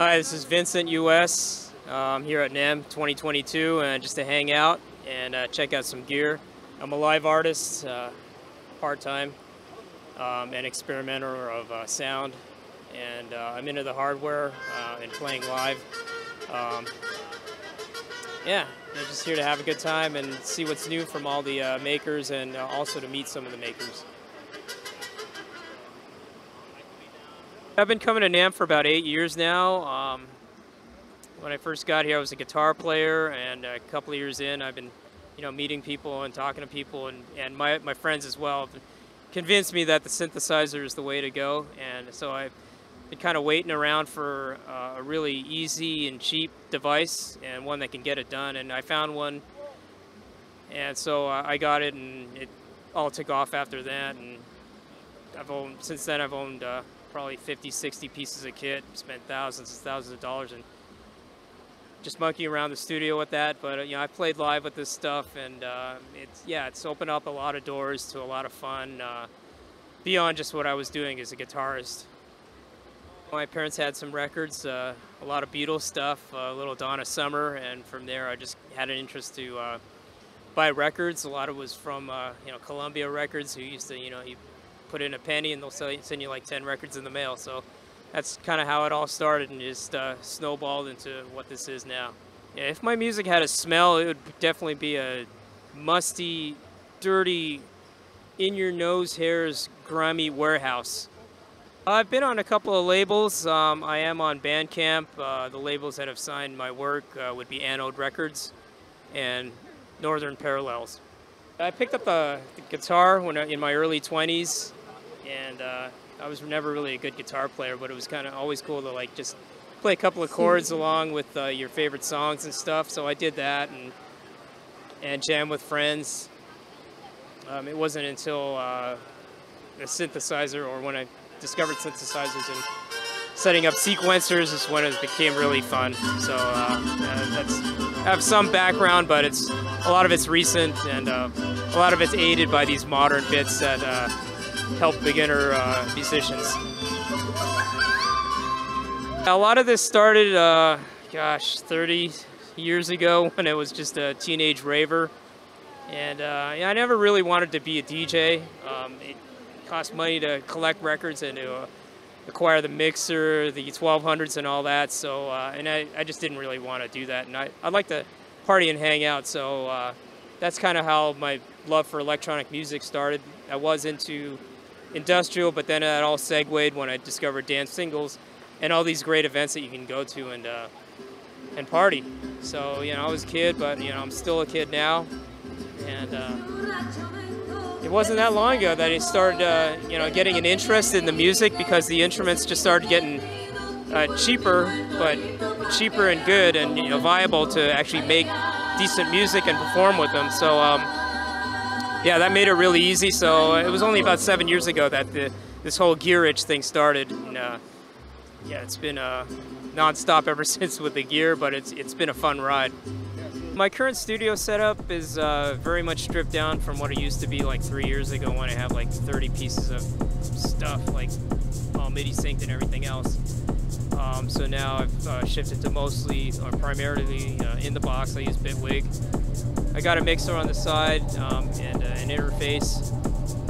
Hi, this is Vincent US. Here at NAMM 2022 and just to hang out and check out some gear. I'm a live artist, part-time, and experimenter of sound, and I'm into the hardware and playing live. Yeah, I'm just here to have a good time and see what's new from all the makers, and also to meet some of the makers. I've been coming to NAMM for about 8 years now. When I first got here, I was a guitar player, and a couple of years in, I've been, meeting people and talking to people, and my friends as well have convinced me that the synthesizer is the way to go. And so I've been kind of waiting around for a really easy and cheap device and one that can get it done. And I found one, and so I got it, and it all took off after that. And since then I've owned probably 50, 60 pieces of kit, spent thousands and thousands of dollars, and just monkeying around the studio with that. But I played live with this stuff, and it's opened up a lot of doors to a lot of fun beyond just what I was doing as a guitarist. My parents had some records, a lot of Beatles stuff, a little Donna Summer, and from there I just had an interest to buy records. A lot of it was from Columbia Records, who used to you put in a penny and they'll send you like 10 records in the mail. So that's kind of how it all started, and just snowballed into what this is now. Yeah, if my music had a smell, it would definitely be a musty, dirty, in-your-nose hairs, grimy warehouse. I've been on a couple of labels. I am on Bandcamp. The labels that have signed my work would be Anode Records and Northern Parallels. I picked up the guitar in my early 20s, and I was never really a good guitar player, but it was kind of always cool to just play a couple of chords along with your favorite songs and stuff. So I did that and jam with friends. It wasn't until the synthesizer, or when I discovered synthesizers and setting up sequencers, is when it became really fun. So I have some background, but a lot of it's recent, and a lot of it's aided by these modern bits that help beginner musicians. A lot of this started, 30 years ago, when I was just a teenage raver, and I never really wanted to be a DJ. It cost money to collect records and to acquire the mixer, the 1200s and all that, so and I just didn't really want to do that, and I'd like to party and hang out, so that's kind of how my love for electronic music started. I was into industrial, but then that all segued when I discovered dance singles and all these great events that you can go to and party. So I was a kid, but I'm still a kid now, and it wasn't that long ago that I started getting an interest in the music, because the instruments just started getting cheaper and good, and viable to actually make decent music and perform with them. So yeah, that made it really easy. So it was only about 7 years ago that this whole gearage thing started. And, yeah, it's been non-stop ever since with the gear, but it's been a fun ride. My current studio setup is very much stripped down from what it used to be like 3 years ago, when I have like 30 pieces of stuff, like all MIDI synced and everything else. So now I've shifted to mostly, or primarily, in the box. I use Bitwig. I got a mixer on the side and an interface,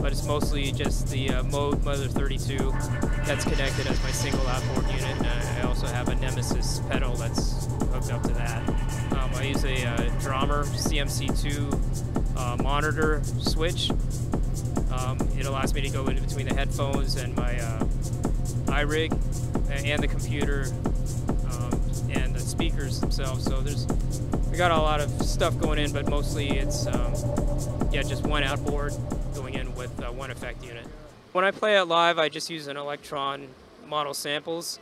but it's mostly just the Moog Mother 32 that's connected as my single outboard unit. And I also have a Nemesis pedal that's hooked up to that. I use a Drummer CMC2 monitor switch. It allows me to go in between the headphones and my iRig and the computer and the speakers themselves. So I got a lot of stuff going in, but mostly it's just one outboard going in with one effect unit. When I play it live, I just use an Electron model samples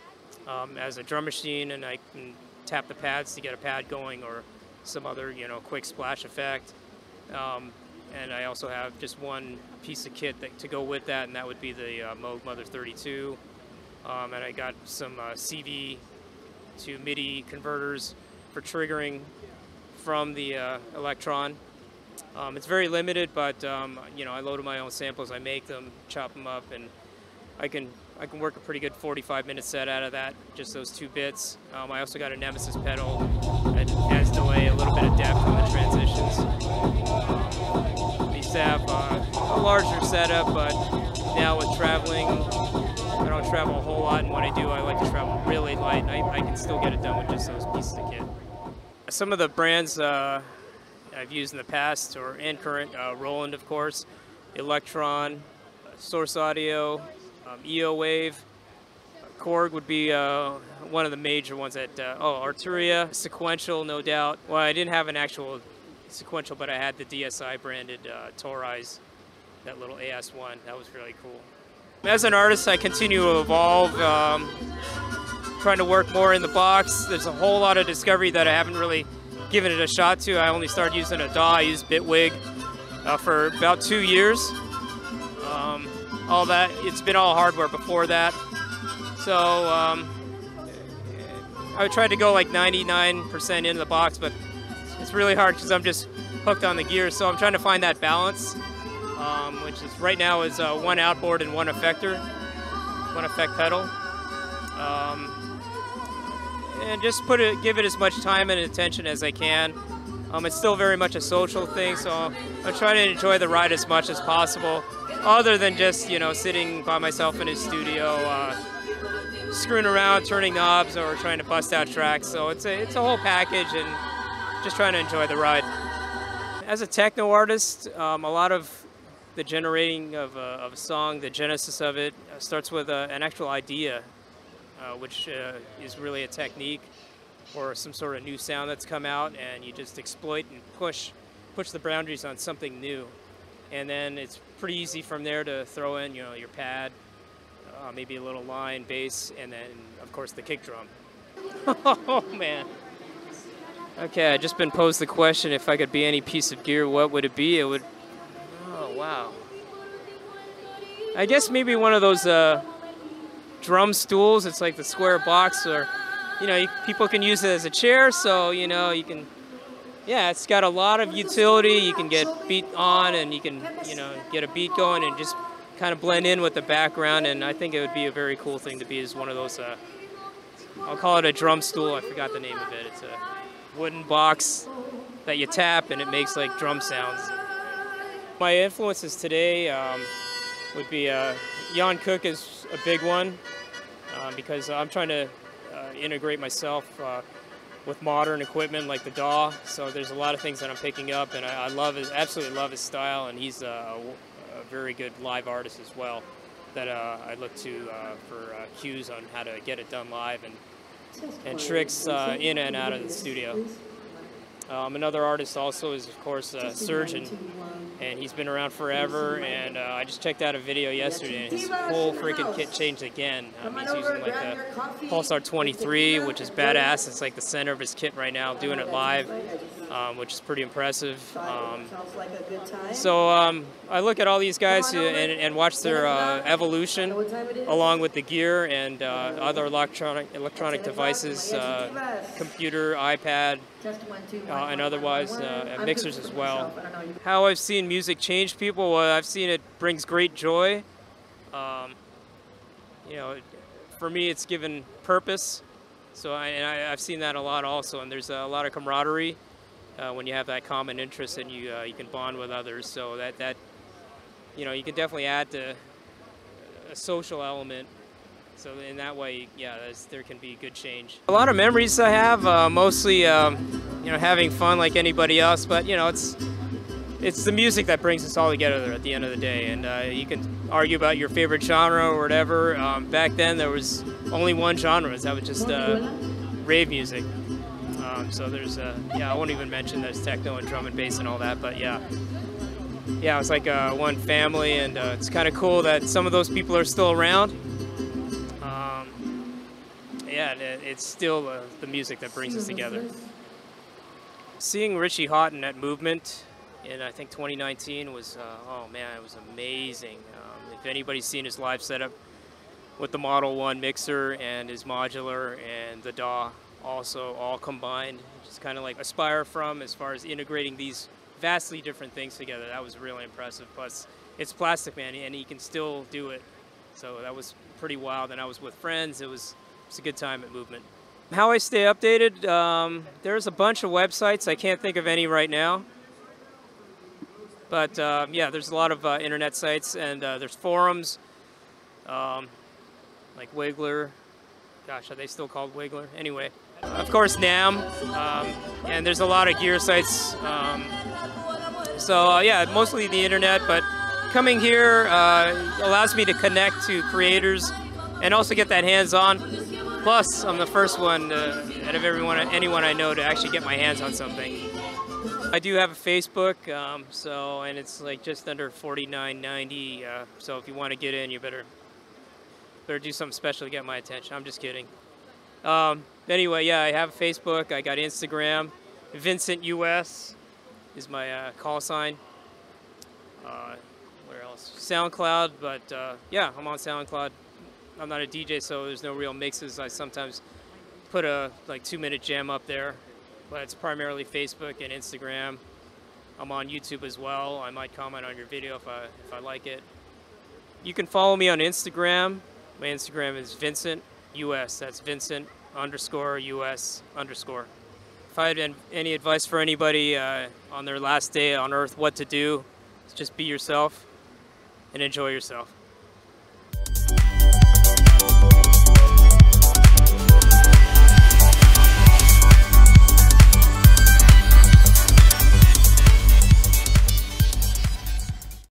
as a drum machine, and I can tap the pads to get a pad going, or some other quick splash effect. And I also have just one piece of kit to go with that, and that would be the Moog Mother 32. And I got some CV to MIDI converters for triggering from the Electron. It's very limited, but I loaded my own samples. I make them, chop them up, and I can I can work a pretty good 45-minute set out of that, just those 2 bits. I also got a Nemesis pedal that adds delay, a little bit of depth on the transitions. I used to have a larger setup, but now with traveling, I don't travel a whole lot, and when I do, I like to travel really light, and I can still get it done with just those pieces of kit. Some of the brands I've used in the past, and current, Roland, of course, Electron, Source Audio, EO Wave, Korg would be one of the major ones that, Arturia, Sequential, no doubt. Well, I didn't have an actual Sequential, but I had the DSI branded Torize, that little AS1. That was really cool. As an artist, I continue to evolve, trying to work more in the box. There's a whole lot of discovery that I haven't really given it a shot to. I only started using a DAW. I used Bitwig for about 2 years. All that, it's been all hardware before that. So I tried to go like 99% into the box, but it's really hard because I'm just hooked on the gear. So I'm trying to find that balance, which is right now is 1 outboard and 1 effector, 1 effect pedal. And just give it as much time and attention as I can. It's still very much a social thing, so I'm trying to enjoy the ride as much as possible, other than just, sitting by myself in his studio, screwing around, turning knobs, or trying to bust out tracks. So it's a whole package, and just trying to enjoy the ride. As a techno artist, a lot of the generating of a song, the genesis of it, starts with an actual idea, which is really a technique or some sort of new sound that's come out, and you just exploit and push the boundaries on something new. And then it's pretty easy from there to throw in, your pad, maybe a little line, bass, and then, of course, the kick drum. Oh, man. Okay, I just been posed the question, if I could be any piece of gear, what would it be? It would, oh, wow. I guess maybe one of those drum stools. It's like the square box, or, people can use it as a chair, so, you can, yeah, it's got a lot of utility. You can get beat on, and you can, get a beat going and just kind of blend in with the background, and I think it would be a very cool thing to be as one of those, I'll call it a drum stool. I forgot the name of it. It's a wooden box that you tap, and it makes like drum sounds. My influences today would be Jan Cook is a big one, because I'm trying to integrate myself with modern equipment like the DAW. So there's a lot of things that I'm picking up, and I absolutely love his style, and he's a very good live artist as well that I look to for cues on how to get it done live and tricks in and out of the studio. Another artist also is, of course, Surgeon, and he's been around forever, and I just checked out a video yesterday, and his whole freaking kit changed again. He's using like the Pulsar 23, which is badass. It's like the center of his kit right now, doing it live, which is pretty impressive. So I look at all these guys and watch their evolution along with the gear and other electronic devices, computer, iPad, and otherwise mixers as well. How I've seen music change people, I've seen it brings great joy. For me, it's given purpose. So I've seen that a lot also, and there's a lot of camaraderie when you have that common interest, and you can bond with others. So that you can definitely add to a social element. So in that way, yeah, there can be good change. A lot of memories I have, mostly, having fun like anybody else. But it's the music that brings us all together at the end of the day. And you can argue about your favorite genre or whatever. Back then, there was only one genre. That was just rave music. So there's, I won't even mention there's techno and drum and bass and all that. But yeah, it's like one family, and it's kind of cool that some of those people are still around. Yeah, it's still the music that brings us together. Seeing Richie Houghton at Movement in, I think, 2019 was, oh man, it was amazing. If anybody's seen his live setup with the Model 1 mixer and his modular and the DAW also all combined, just kind of like aspire from as far as integrating these vastly different things together. That was really impressive. Plus, it's Plastic Man, and he can still do it So that was pretty wild, and I was with friends. It was a good time at Movement. How I stay updated, there's a bunch of websites. I can't think of any right now. But yeah, there's a lot of internet sites, and there's forums, like Wiggler. Gosh, are they still called Wiggler? Anyway, of course, NAMM, and there's a lot of gear sites. So yeah, mostly the internet, but coming here allows me to connect to creators and also get that hands-on. Plus, I'm the first one out of anyone I know to actually get my hands on something. I do have a Facebook, and it's like just under $49.90. So if you want to get in, you better do something special to get my attention. I'm just kidding. Anyway, yeah, I have a Facebook. I got Instagram. Vincent US is my call sign. Where else? SoundCloud, but yeah, I'm on SoundCloud. I'm not a DJ, so there's no real mixes. I sometimes put a like 2-minute jam up there, but it's primarily Facebook and Instagram. I'm on YouTube as well. I might comment on your video if I like it. You can follow me on Instagram. My Instagram is Vincent US. That's Vincent_US_. If I had any advice for anybody on their last day on Earth, what to do, just be yourself and enjoy yourself.